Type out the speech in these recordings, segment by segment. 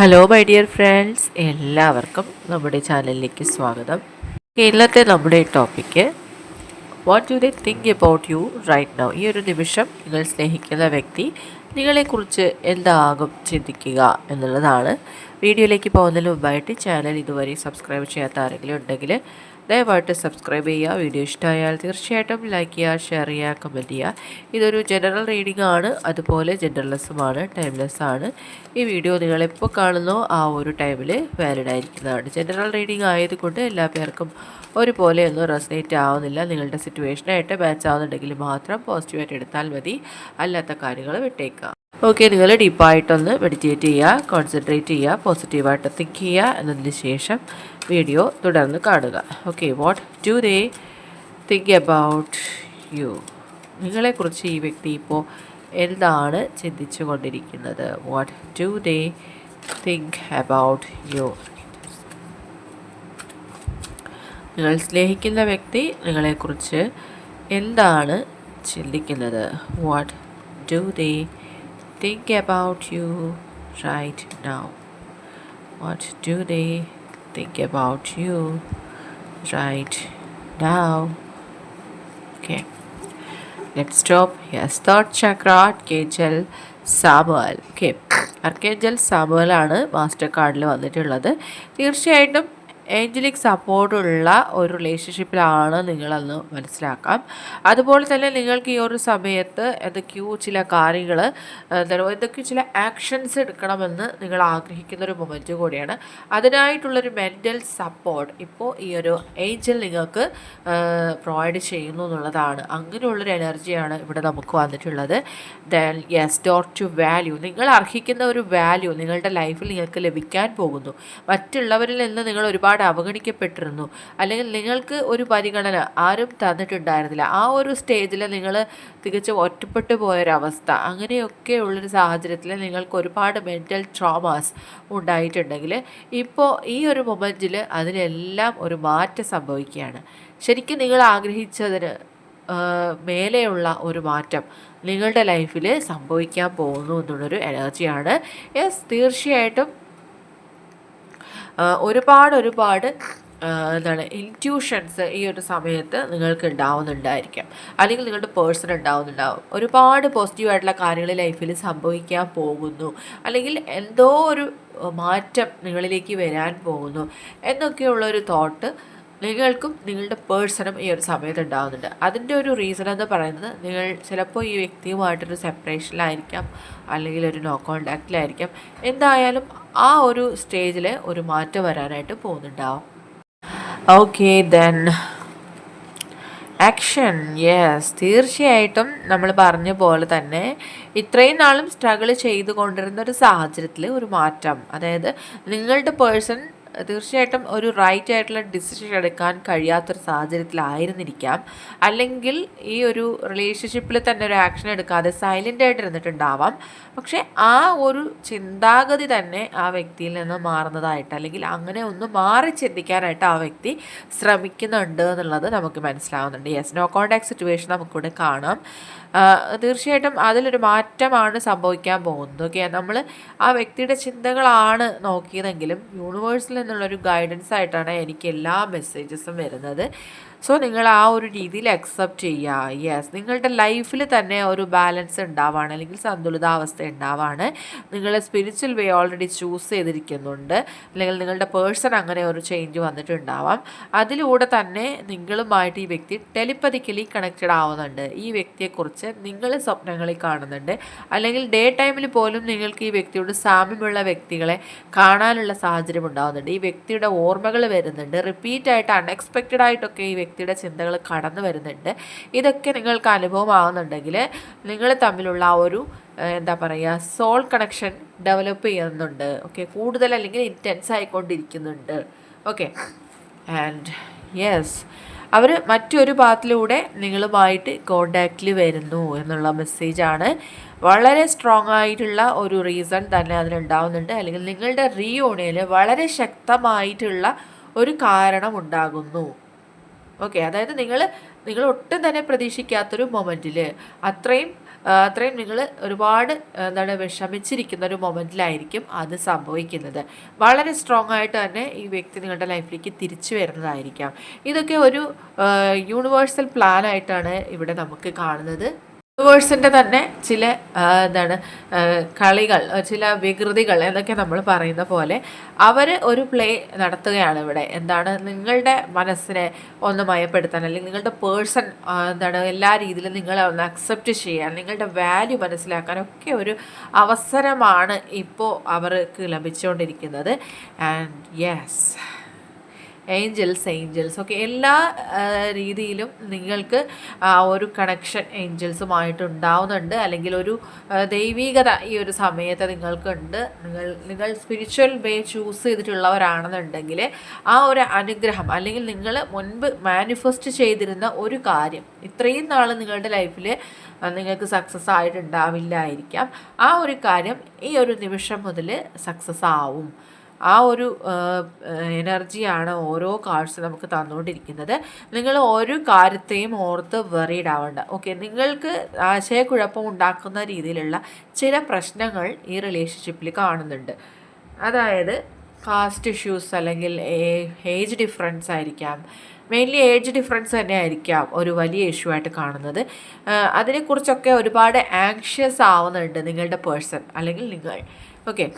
Hello my dear friends, എല്ലാവർക്കും നമ്മുടെ ചാനലിലേക്ക് സ്വാഗതം. ഇന്നത്തെ നമ്മുടെ topic what do they think about you right now. ഈ ഒരു നിമിഷം നിങ്ങൾ സ്നേഹിക്കുന്ന വ്യക്തി നിങ്ങളെക്കുറിച്ച് എന്താകും ചിന്തിക്കുക എന്നുള്ളതാണ്. വീഡിയോയിലേക്ക് പോകുന്നതിന് മുമ്പായിട്ട് ചാനൽ ഇതുവരെ സബ്സ്ക്രൈബ് ചെയ്യാത്ത ആരെങ്കിലും ഉണ്ടെങ്കിൽ ദയവായിട്ട് സബ്സ്ക്രൈബ് ചെയ്യുക. വീഡിയോ ഇഷ്ടമായാൽ തീർച്ചയായിട്ടും ലൈക്ക് ചെയ്യുക, ഷെയർ ചെയ്യുക, കമൻറ്റ് ചെയ്യുക. ഇതൊരു ജനറൽ റീഡിംഗ് ആണ്, അതുപോലെ ജെൻഡർലെസ്സുമാണ്, ടൈംലെസ് ആണ്. ഈ വീഡിയോ നിങ്ങളെപ്പോൾ കാണുന്നോ ആ ഒരു ടൈമിൽ വാലിഡ് ആയിരിക്കുന്നതാണ്. ജനറൽ റീഡിംഗ് ആയതുകൊണ്ട് എല്ലാ പേർക്കും ഒരുപോലെ ഒന്നും റെസനേറ്റ് ആവുന്നില്ല. നിങ്ങളുടെ സിറ്റുവേഷനായിട്ട് മാച്ച് ആവുന്നുണ്ടെങ്കിൽ മാത്രം പോസിറ്റീവായിട്ട് എടുത്താൽ മതി, അല്ലാത്ത കാര്യങ്ങൾ വിട്ടേക്കാം. ഓക്കെ, നിങ്ങൾ ഡീപ്പായിട്ടൊന്ന് മെഡിറ്റേറ്റ് ചെയ്യുക, കോൺസെൻട്രേറ്റ് ചെയ്യുക, പോസിറ്റീവായിട്ട് തിങ്ക് ചെയ്യുക. എന്നതിന് ശേഷം വീഡിയോ തുടർന്ന് കാണുക. Okay, what do they think about U. നിങ്ങളെക്കുറിച്ച് ഈ വ്യക്തി ഇപ്പോൾ എന്താണ് ചിന്തിച്ചു കൊണ്ടിരിക്കുന്നത്? What do they think about U. നിങ്ങൾ സ്നേഹിക്കുന്ന വ്യക്തി നിങ്ങളെക്കുറിച്ച് എന്താണ് ചിന്തിക്കുന്നത്? What do they think about you right now. What do they think about you right now? Okay, let's stop. Yes, third chakra, Archangel Samuel. Okay, Archangel Samuel ആണ് master കാർഡിൽ വന്നിട്ടുള്ളത്. തീർച്ചയായിട്ടും ഏഞ്ചലിക് സപ്പോർട്ടുള്ള ഒരു റിലേഷൻഷിപ്പിലാണ് നിങ്ങളെന്ന് മനസ്സിലാക്കാം. അതുപോലെ തന്നെ നിങ്ങൾക്ക് ഈ ഒരു സമയത്ത് എന്തൊക്കെയോ ചില കാര്യങ്ങൾ എന്തൊക്കെയോ ചില ആക്ഷൻസ് എടുക്കണമെന്ന് നിങ്ങൾ ആഗ്രഹിക്കുന്നൊരു മൊമെൻറ്റ് കൂടിയാണ്. അതിനായിട്ടുള്ളൊരു മെൻ്റൽ സപ്പോർട്ട് ഇപ്പോൾ ഈ ഒരു ഏഞ്ചൽ നിങ്ങൾക്ക് പ്രൊവൈഡ് ചെയ്യുന്നു എന്നുള്ളതാണ്. അങ്ങനെയുള്ളൊരു എനർജിയാണ് ഇവിടെ നമുക്ക് വന്നിട്ടുള്ളത്. Then yes, dot to value. നിങ്ങൾ അർഹിക്കുന്ന ഒരു വാല്യൂ നിങ്ങളുടെ ലൈഫിൽ നിങ്ങൾക്ക് ലഭിക്കാൻ പോകുന്നു. മറ്റുള്ളവരിൽ നിന്ന് നിങ്ങൾ ഒരുപാട് അവഗണിക്കപ്പെട്ടിരുന്നു, അല്ലെങ്കിൽ നിങ്ങൾക്ക് ഒരു പരിഗണന ആരും തന്നിട്ടുണ്ടായിരുന്നില്ല. ആ ഒരു സ്റ്റേജിൽ നിങ്ങൾ തികച്ചും ഒറ്റപ്പെട്ടു പോയൊരവസ്ഥ, അങ്ങനെയൊക്കെ ഉള്ളൊരു സാഹചര്യത്തിൽ നിങ്ങൾക്ക് ഒരുപാട് മെൻ്റൽ ട്രോമാസ് ഉണ്ടായിട്ടുണ്ടെങ്കിൽ ഇപ്പോൾ ഈ ഒരു മൊമെൻറ്റിൽ അതിനെല്ലാം ഒരു മാറ്റം സംഭവിക്കുകയാണ്. ശരിക്കും നിങ്ങൾ ആഗ്രഹിച്ചതിന് മേലെയുള്ള ഒരു മാറ്റം നിങ്ങളുടെ ലൈഫിൽ സംഭവിക്കാൻ പോകുന്നു എന്നുള്ളൊരു എനർജിയാണ്. യെസ്, തീർച്ചയായിട്ടും ഒരുപാട് എന്താണ് ഇൻറ്റ്യൂഷൻസ് ഈ ഒരു സമയത്ത് നിങ്ങൾക്ക് ഉണ്ടാവുന്നുണ്ടായിരിക്കാം, അല്ലെങ്കിൽ നിങ്ങളുടെ പേഴ്സൺ ഉണ്ടാവും. ഒരുപാട് പോസിറ്റീവായിട്ടുള്ള കാര്യങ്ങൾ ലൈഫിൽ സംഭവിക്കാൻ പോകുന്നു, അല്ലെങ്കിൽ എന്തോ ഒരു മാറ്റം നിങ്ങളിലേക്ക് വരാൻ പോകുന്നു എന്നൊക്കെയുള്ളൊരു തോട്ട് നിങ്ങൾക്കും നിങ്ങളുടെ പേഴ്സണും ഈ ഒരു സമയത്ത് ഉണ്ടാകുന്നുണ്ട്. അതിൻ്റെ ഒരു റീസൺ എന്ന് പറയുന്നത് നിങ്ങൾ ചിലപ്പോൾ ഈ വ്യക്തിയുമായിട്ടൊരു സെപ്പറേഷനിലായിരിക്കാം, അല്ലെങ്കിൽ ഒരു നോ കോണ്ടാക്റ്റിലായിരിക്കാം. എന്തായാലും ആ ഒരു സ്റ്റേജിൽ ഒരു മാറ്റം വരാനായിട്ട് പോകുന്നുണ്ടാവും. Okay, then action. യെസ്, തീർച്ചയായിട്ടും നമ്മൾ പറഞ്ഞ പോലെ തന്നെ ഇത്രയും നാളും സ്ട്രഗിൾ ചെയ്തുകൊണ്ടിരുന്ന ഒരു സാഹചര്യത്തിൽ ഒരു മാറ്റം, അതായത് നിങ്ങളുടെ പേഴ്സൺ തീർച്ചയായിട്ടും ഒരു റൈറ്റ് ആയിട്ടുള്ള ഡിസിഷൻ എടുക്കാൻ കഴിയാത്തൊരു സാഹചര്യത്തിലായിരുന്നിരിക്കാം, അല്ലെങ്കിൽ ഈ ഒരു റിലേഷൻഷിപ്പിൽ തന്നെ ഒരു ആക്ഷൻ എടുക്കാതെ സൈലൻ്റ് ആയിട്ട് ഇരുന്നിട്ടുണ്ടാവാം. പക്ഷേ ആ ഒരു ചിന്താഗതി തന്നെ ആ വ്യക്തിയിൽ നിന്ന് മാറുന്നതായിട്ട്, അല്ലെങ്കിൽ അങ്ങനെ ഒന്ന് മാറി ചിന്തിക്കാനായിട്ട് ആ വ്യക്തി ശ്രമിക്കുന്നുണ്ട് എന്നുള്ളത് നമുക്ക് മനസ്സിലാവുന്നുണ്ട്. യെസ്, നോ കോണ്ടാക്ട് സിറ്റുവേഷൻ നമുക്കിവിടെ കാണാം. തീർച്ചയായിട്ടും അതിലൊരു മാറ്റമാണ് സംഭവിക്കാൻ പോകുന്നത്. ഓക്കെ, നമ്മൾ ആ വ്യക്തിയുടെ ചിന്തകളാണ് നോക്കിയതെങ്കിലും യൂണിവേഴ്സിൽ നിന്നുള്ളൊരു ഗൈഡൻസ് ആയിട്ടാണ് എനിക്ക് എല്ലാ മെസ്സേജസും വരുന്നത്. സോ നിങ്ങൾ ആ ഒരു രീതിയിൽ അക്സെപ്റ്റ് ചെയ്യുക. യെസ്, നിങ്ങളുടെ ലൈഫിൽ തന്നെ ഒരു ബാലൻസ് ഉണ്ടാവാണ്, അല്ലെങ്കിൽ സന്തുലിതാവസ്ഥ ഉണ്ടാവാണ്. നിങ്ങൾ സ്പിരിച്വൽ വേ ഓൾറെഡി ചൂസ് ചെയ്തിരിക്കുന്നുണ്ട്, അല്ലെങ്കിൽ നിങ്ങളുടെ പേഴ്സൺ അങ്ങനെ ഒരു ചേഞ്ച് വന്നിട്ടുണ്ടാവാം. അതിലൂടെ തന്നെ നിങ്ങളുമായിട്ട് ഈ വ്യക്തി ടെലിപ്പതിക്കലി കണക്റ്റഡ് ആവുന്നുണ്ട്. ഈ വ്യക്തിയെക്കുറിച്ച് നിങ്ങൾ സ്വപ്നങ്ങളിൽ കാണുന്നുണ്ട്, അല്ലെങ്കിൽ ഡേ ടൈമിൽ പോലും നിങ്ങൾക്ക് ഈ വ്യക്തിയോട് സാമ്യമുള്ള വ്യക്തികളെ കാണാനുള്ള സാഹചര്യം ഉണ്ടാകുന്നുണ്ട്. ഈ വ്യക്തിയുടെ ഓർമ്മകൾ വരുന്നുണ്ട്, റിപ്പീറ്റായിട്ട് അൺഎക്സ്പെക്റ്റഡ് ആയിട്ടൊക്കെ ഈ വ്യക്തിയുടെ ചിന്തകൾ കടന്നു വരുന്നുണ്ട്. ഇതൊക്കെ നിങ്ങൾക്ക് അനുഭവമാകുന്നുണ്ടെങ്കിൽ നിങ്ങൾ തമ്മിലുള്ള ആ ഒരു എന്താ പറയുക, സോൾ കണക്ഷൻ ഡെവലപ്പ് ചെയ്യുന്നുണ്ട്. ഓക്കെ, കൂടുതൽ അല്ലെങ്കിൽ ഇൻറ്റൻസ് ആയിക്കൊണ്ടിരിക്കുന്നുണ്ട്. ഓക്കെ, ആൻഡ് യെസ്, അവർ മറ്റൊരു പാത്തിലൂടെ നിങ്ങളുമായിട്ട് കോണ്ടാക്റ്റിൽ വരുന്നു എന്നുള്ള മെസ്സേജാണ്. വളരെ സ്ട്രോങ് ആയിട്ടുള്ള ഒരു റീസൺ തന്നെ അതിനുണ്ടാവുന്നുണ്ട്, അല്ലെങ്കിൽ നിങ്ങളുടെ റീയൂണിയനിൽ വളരെ ശക്തമായിട്ടുള്ള ഒരു കാരണം ഉണ്ടാകുന്നു. ഓക്കെ, അതായത് നിങ്ങൾ ഒട്ടും തന്നെ പ്രതീക്ഷിക്കാത്തൊരു മൊമെൻറ്റിൽ അത്രയും അത്രയും നിങ്ങൾ ഒരുപാട് വിഷമിച്ചിരിക്കുന്ന ഒരു മൊമെൻറ്റിലായിരിക്കും അത് സംഭവിക്കുന്നത്. വളരെ സ്ട്രോങ് ആയിട്ട് തന്നെ ഈ വ്യക്തി നിങ്ങളുടെ ലൈഫിലേക്ക് തിരിച്ചു വരുന്നതായിരിക്കാം. ഇതൊക്കെ ഒരു യൂണിവേഴ്സൽ പ്ലാൻ ആയിട്ടാണ് ഇവിടെ നമുക്ക് കാണുന്നത്. യൂണിവേഴ്സിൻ്റെ തന്നെ ചില കളികൾ, ചില വികൃതികൾ എന്നൊക്കെ നമ്മൾ പറയുന്ന പോലെ അവർ ഒരു പ്ലേ നടത്തുകയാണ് ഇവിടെ. നിങ്ങളുടെ മനസ്സിനെ ഒന്ന് മയപ്പെടുത്താൻ, അല്ലെങ്കിൽ നിങ്ങളുടെ പേഴ്സൺ എല്ലാ രീതിയിലും നിങ്ങളെ ഒന്ന് അക്സെപ്റ്റ് ചെയ്യാൻ, നിങ്ങളുടെ വാല്യൂ മനസ്സിലാക്കാനൊക്കെ ഒരു അവസരമാണ് ഇപ്പോൾ അവർക്ക് ലഭിച്ചുകൊണ്ടിരിക്കുന്നത്. ആൻഡ് യെസ്, ഏഞ്ചൽസ് ഓക്കെ, എല്ലാ രീതിയിലും നിങ്ങൾക്ക് ഒരു കണക്ഷൻ ഏഞ്ചൽസുമായിട്ട് ഉണ്ടാവുന്നുണ്ട്, അല്ലെങ്കിൽ ഒരു ദൈവീകത ഈ ഒരു സമയത്ത് നിങ്ങൾക്കുണ്ട്. നിങ്ങൾ സ്പിരിച്വൽ വേ ചൂസ് ചെയ്തിട്ടുള്ളവരാണെന്നുണ്ടെങ്കിൽ ആ ഒരു അനുഗ്രഹം, അല്ലെങ്കിൽ നിങ്ങൾ മുൻപ് മാനിഫെസ്റ്റ് ചെയ്തിരുന്ന ഒരു കാര്യം ഇത്രയും നാൾ നിങ്ങളുടെ ലൈഫിൽ നിങ്ങൾക്ക് സക്സസ് ആയിട്ടുണ്ടാവില്ലായിരിക്കാം, ആ ഒരു കാര്യം ഈ ഒരു നിമിഷം മുതൽ സക്സസ് ആവും. ആ ഒരു എനർജിയാണ് ഓരോ കാർഡ്സ് നമുക്ക് തന്നുകൊണ്ടിരിക്കുന്നത്. നിങ്ങൾ ഒരു കാര്യത്തെയും ഓർത്ത് വെറീഡ് ആവേണ്ട. ഓക്കെ, നിങ്ങൾക്ക് ആശയക്കുഴപ്പം ഉണ്ടാക്കുന്ന രീതിയിലുള്ള ചില പ്രശ്നങ്ങൾ ഈ റിലേഷൻഷിപ്പിൽ കാണുന്നുണ്ട്. അതായത് കാസ്റ്റ് ഇഷ്യൂസ്, അല്ലെങ്കിൽ ഏജ് ഡിഫറൻസ് ആയിരിക്കാം. മെയിൻലി ഏജ് ഡിഫറൻസ് തന്നെ ആയിരിക്കാം ഒരു വലിയ ഇഷ്യൂ ആയിട്ട് കാണുന്നത്. അതിനെക്കുറിച്ചൊക്കെ ഒരുപാട് ആങ്ഷ്യസ് ആവുന്നുണ്ട് നിങ്ങളുടെ പേഴ്സൺ, അല്ലെങ്കിൽ നിങ്ങൾ. ഓക്കെ,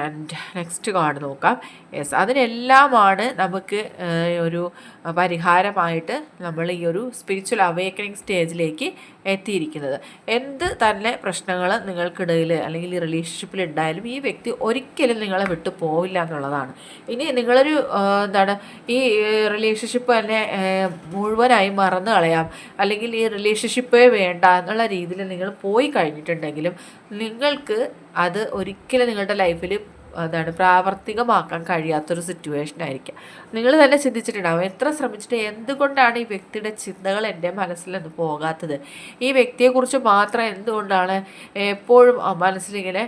ആൻഡ് നെക്സ്റ്റ് കാർഡ് നോക്കാം. യെസ്, അതിനെല്ലാമാണ് നമുക്ക് ഒരു പരിഹാരമായിട്ട് നമ്മൾ ഈ ഒരു സ്പിരിച്വൽ അവേക്കനിങ് സ്റ്റേജിലേക്ക് എത്തിയിരിക്കുന്നത്. എന്ത് തന്നെ പ്രശ്നങ്ങൾ നിങ്ങൾക്കിടയിൽ അല്ലെങ്കിൽ ഈ റിലേഷൻഷിപ്പിൽ ഉണ്ടായാലും ഈ വ്യക്തി ഒരിക്കലും നിങ്ങളെ വിട്ടു പോവില്ല എന്നുള്ളതാണ്. ഇനി നിങ്ങളൊരു ഈ റിലേഷൻഷിപ്പ് തന്നെ മുഴുവനായി മറന്നു കളയാം, അല്ലെങ്കിൽ ഈ റിലേഷൻഷിപ്പേ വേണ്ട എന്നുള്ള രീതിയിൽ നിങ്ങൾ പോയി കഴിഞ്ഞിട്ടുണ്ടെങ്കിലും നിങ്ങൾക്ക് അത് ഒരിക്കലും നിങ്ങളുടെ ലൈഫിൽ പ്രാവർത്തികമാക്കാൻ കഴിയാത്തൊരു സിറ്റുവേഷൻ ആയിരിക്കാം. നിങ്ങൾ തന്നെ ചിന്തിച്ചിട്ടുണ്ടാവും, എത്ര ശ്രമിച്ചിട്ട് എന്തുകൊണ്ടാണ് ഈ വ്യക്തിയുടെ ചിന്തകൾ എൻ്റെ മനസ്സിൽ നിന്ന് പോകാത്തത്, ഈ വ്യക്തിയെക്കുറിച്ച് മാത്രം എന്തുകൊണ്ടാണ് എപ്പോഴും മനസ്സിലിങ്ങനെ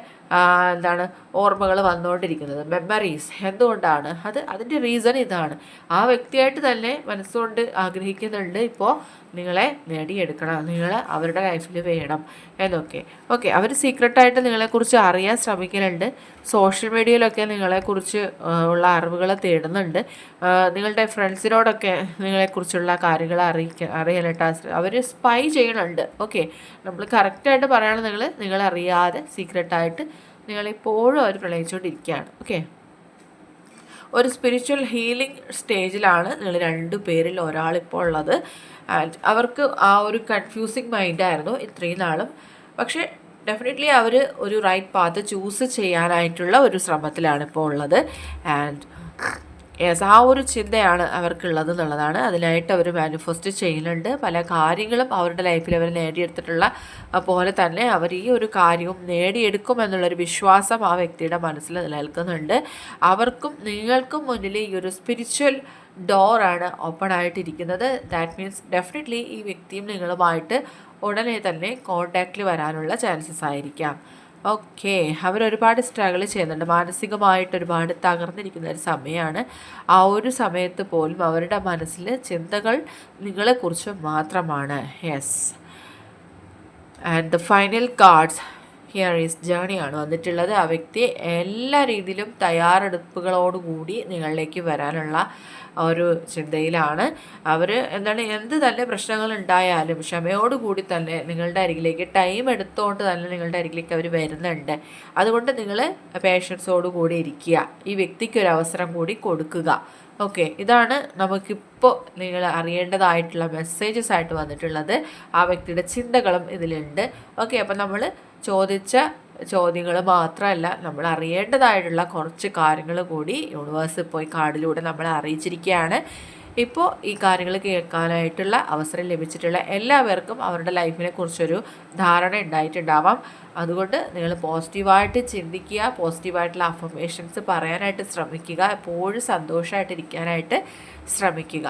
ഓർമ്മകൾ വന്നുകൊണ്ടിരിക്കുന്നത്, മെമ്മറീസ് എന്തുകൊണ്ടാണ്? അതിൻ്റെ റീസൺ ഇതാണ്. ആ വ്യക്തിയായിട്ട് തന്നെ മനസ്സുകൊണ്ട് ആഗ്രഹിക്കുന്നുണ്ട് ഇപ്പോൾ നിങ്ങളെ നേടിയെടുക്കണം, നിങ്ങൾ അവരുടെ ലൈഫിൽ വേണം എന്നൊക്കെ. ഓക്കെ, അവർ സീക്രട്ടായിട്ട് നിങ്ങളെക്കുറിച്ച് അറിയാൻ ശ്രമിക്കുന്നുണ്ട്. സോഷ്യൽ മീഡിയയിലൊക്കെ നിങ്ങളെക്കുറിച്ച് ഉള്ള അറിവുകൾ തേടുന്നുണ്ട്. നിങ്ങളുടെ ഫ്രണ്ട്സിനോടൊക്കെ നിങ്ങളെക്കുറിച്ചുള്ള കാര്യങ്ങൾ അറിയാനായിട്ട് അവർ സ്പൈ ചെയ്യണുണ്ട്. ഓക്കെ, നമ്മൾ കറക്റ്റായിട്ട് പറയുകയാണെങ്കിൽ നിങ്ങളറിയാതെ സീക്രട്ടായിട്ട് നിങ്ങളിപ്പോഴും അവർ പ്രണയിച്ചുകൊണ്ടിരിക്കുകയാണ്. ഓക്കെ, ഒരു സ്പിരിച്വൽ ഹീലിംഗ് സ്റ്റേജിലാണ് നിങ്ങൾ രണ്ടു പേരിൽ ഒരാളിപ്പോൾ ഉള്ളത്. ആൻഡ് അവർക്ക് ആ ഒരു കൺഫ്യൂസിങ് മൈൻഡായിരുന്നു ഇത്രയും നാളും. പക്ഷേ ഡെഫിനറ്റ്ലി അവർ ഒരു റൈറ്റ് പാത്ത് ചൂസ് ചെയ്യാനായിട്ടുള്ള ഒരു ശ്രമത്തിലാണ് ഇപ്പോൾ ഉള്ളത്. ആൻഡ് യെസ്, ആ ഒരു ചിന്തയാണ് അവർക്കുള്ളത് എന്നുള്ളതാണ്. അതിനായിട്ട് അവർ മാനിഫെസ്റ്റ് ചെയ്യുന്നുണ്ട്. പല കാര്യങ്ങളും അവരുടെ ലൈഫിൽ അവർ നേടിയെടുത്തിട്ടുള്ള പോലെ തന്നെ അവർ ഈ ഒരു കാര്യവും നേടിയെടുക്കും എന്നുള്ളൊരു വിശ്വാസം ആ വ്യക്തിയുടെ മനസ്സിൽ നിലനിൽക്കുന്നുണ്ട്. അവർക്കും നിങ്ങൾക്കും മുന്നിൽ ഈ ഒരു സ്പിരിച്വൽ ഡോറാണ് ഓപ്പൺ ആയിട്ടിരിക്കുന്നത്. ദാറ്റ് മീൻസ് ഡെഫിനറ്റ്ലി ഈ വ്യക്തിയും നിങ്ങളുമായിട്ട് ഉടനെ തന്നെ കോണ്ടാക്റ്റിൽ വരാനുള്ള ചാൻസസ് ആയിരിക്കാം. ഓക്കെ, അവരൊരുപാട് സ്ട്രഗിൾ ചെയ്യുന്നുണ്ട്, മാനസികമായിട്ട് ഒരുപാട് തകർന്നിരിക്കുന്ന ഒരു സമയമാണ്. ആ ഒരു സമയത്ത് പോലും അവരുടെ മനസ്സിൽ ചിന്തകൾ നിങ്ങളെക്കുറിച്ച് മാത്രമാണ്. Yes, and the final cards here is ജേണിയാണ് വന്നിട്ടുള്ളത്. ആ വ്യക്തി എല്ലാ രീതിയിലും തയ്യാറെടുപ്പുകളോടുകൂടി നിങ്ങളിലേക്ക് വരാനുള്ള ഒരു ചിന്തയിലാണ്. അവർ എന്ത് തന്നെ പ്രശ്നങ്ങൾ ഉണ്ടായാലും ക്ഷമയോടുകൂടി തന്നെ നിങ്ങളുടെ അരികിലേക്ക് ടൈം എടുത്തുകൊണ്ട് തന്നെ നിങ്ങളുടെ അരികിലേക്ക് അവർ വരുന്നുണ്ട്. അതുകൊണ്ട് നിങ്ങൾ പേഷ്യൻസോടുകൂടി ഇരിക്കുക, ഈ വ്യക്തിക്ക് ഒരു അവസരം കൂടി കൊടുക്കുക. ഓക്കെ, ഇതാണ് നമുക്കിപ്പോൾ നിങ്ങൾ അറിയേണ്ടതായിട്ടുള്ള മെസ്സേജസ് ആയിട്ട് വന്നിട്ടുള്ളത്. ആ വ്യക്തിയുടെ ചിന്തകളും ഇതിലുണ്ട്. ഓക്കെ, അപ്പം നമ്മൾ ചോദിച്ച ചോദ്യങ്ങൾ മാത്രമല്ല, നമ്മൾ അറിയേണ്ടതായിട്ടുള്ള കുറച്ച് കാര്യങ്ങൾ കൂടി യൂണിവേഴ്സ് ഇപ്പോൾ ഈ കാർഡിലൂടെ നമ്മളെ അറിയിച്ചിരിക്കുകയാണ്. ഇപ്പോൾ ഈ കാര്യങ്ങൾ കേൾക്കാനായിട്ടുള്ള അവസരം ലഭിച്ചിട്ടുള്ള എല്ലാവർക്കും അവരുടെ ലൈഫിനെ കുറിച്ചൊരു ധാരണ ഉണ്ടായിട്ടുണ്ടാവാം. അതുകൊണ്ട് നിങ്ങൾ പോസിറ്റീവായിട്ട് ചിന്തിക്കുക, പോസിറ്റീവായിട്ടുള്ള അഫർമേഷൻസ് പറയാനായിട്ട് ശ്രമിക്കുക, എപ്പോഴും സന്തോഷമായിട്ടിരിക്കാനായിട്ട് ശ്രമിക്കുക.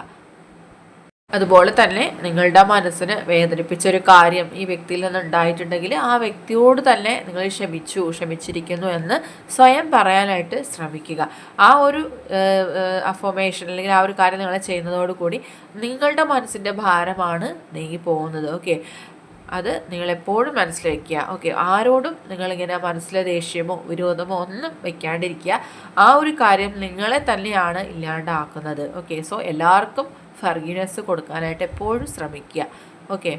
അതുപോലെ തന്നെ നിങ്ങളുടെ മനസ്സിന് വേദനിപ്പിച്ചൊരു കാര്യം ഈ വ്യക്തിയിൽ നിന്ന് ഉണ്ടായിട്ടുണ്ടെങ്കിൽ ആ വ്യക്തിയോട് തന്നെ നിങ്ങൾ ക്ഷമിച്ചിരിക്കുന്നു എന്ന് സ്വയം പറയാനായിട്ട് ശ്രമിക്കുക. ആ ഒരു അഫർമേഷൻ അല്ലെങ്കിൽ ആ ഒരു കാര്യം നിങ്ങൾ ചെയ്യുന്നതോടുകൂടി നിങ്ങളുടെ മനസ്സിൻ്റെ ഭാരമാണ് നീങ്ങി പോകുന്നത്. ഓക്കെ, അത് നിങ്ങളെപ്പോഴും മനസ്സിൽ വയ്ക്കുക. ഓക്കെ, ആരോടും നിങ്ങളിങ്ങനെ മനസ്സിലെ ദേഷ്യമോ വിരോധമോ ഒന്നും വെക്കാണ്ടിരിക്കുക. ആ ഒരു കാര്യം നിങ്ങളെ തന്നെയാണ് ഇല്ലാണ്ടാക്കുന്നത്. ഓക്കെ, സോ എല്ലാവർക്കും ഫർഗിനെസ് കൊടുക്കാനായിട്ട് എപ്പോഴും ശ്രമിക്കുക. ഓക്കെ,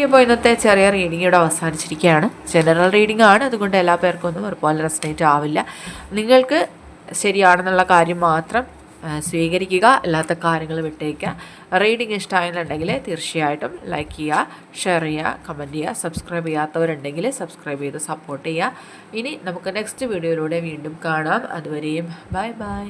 ഇപ്പോൾ ഇന്നത്തെ ചെറിയ റീഡിംഗ് ഇവിടെ അവസാനിച്ചിരിക്കുകയാണ്. ജനറൽ റീഡിംഗ് ആണ്, അതുകൊണ്ട് എല്ലാ പേർക്കും ഒന്നും ഒരുപോലെ റെസനേറ്റ് ആവില്ല. നിങ്ങൾക്ക് ശരിയാണെന്നുള്ള കാര്യം മാത്രം സ്വീകരിക്കുക, അല്ലാത്ത കാര്യങ്ങൾ വിട്ടേക്കുക. റീഡിംഗ് ഇഷ്ടമായെന്നുണ്ടെങ്കിൽ തീർച്ചയായിട്ടും ലൈക്ക് ചെയ്യുക, ഷെയർ ചെയ്യുക, കമൻറ്റ് ചെയ്യുക. സബ്സ്ക്രൈബ് ചെയ്യാത്തവരുണ്ടെങ്കിൽ സബ്സ്ക്രൈബ് ചെയ്ത് സപ്പോർട്ട് ചെയ്യുക. ഇനി നമുക്ക് നെക്സ്റ്റ് വീഡിയോയിലൂടെ വീണ്ടും കാണാം. അതുവരെയും ബൈ ബൈ.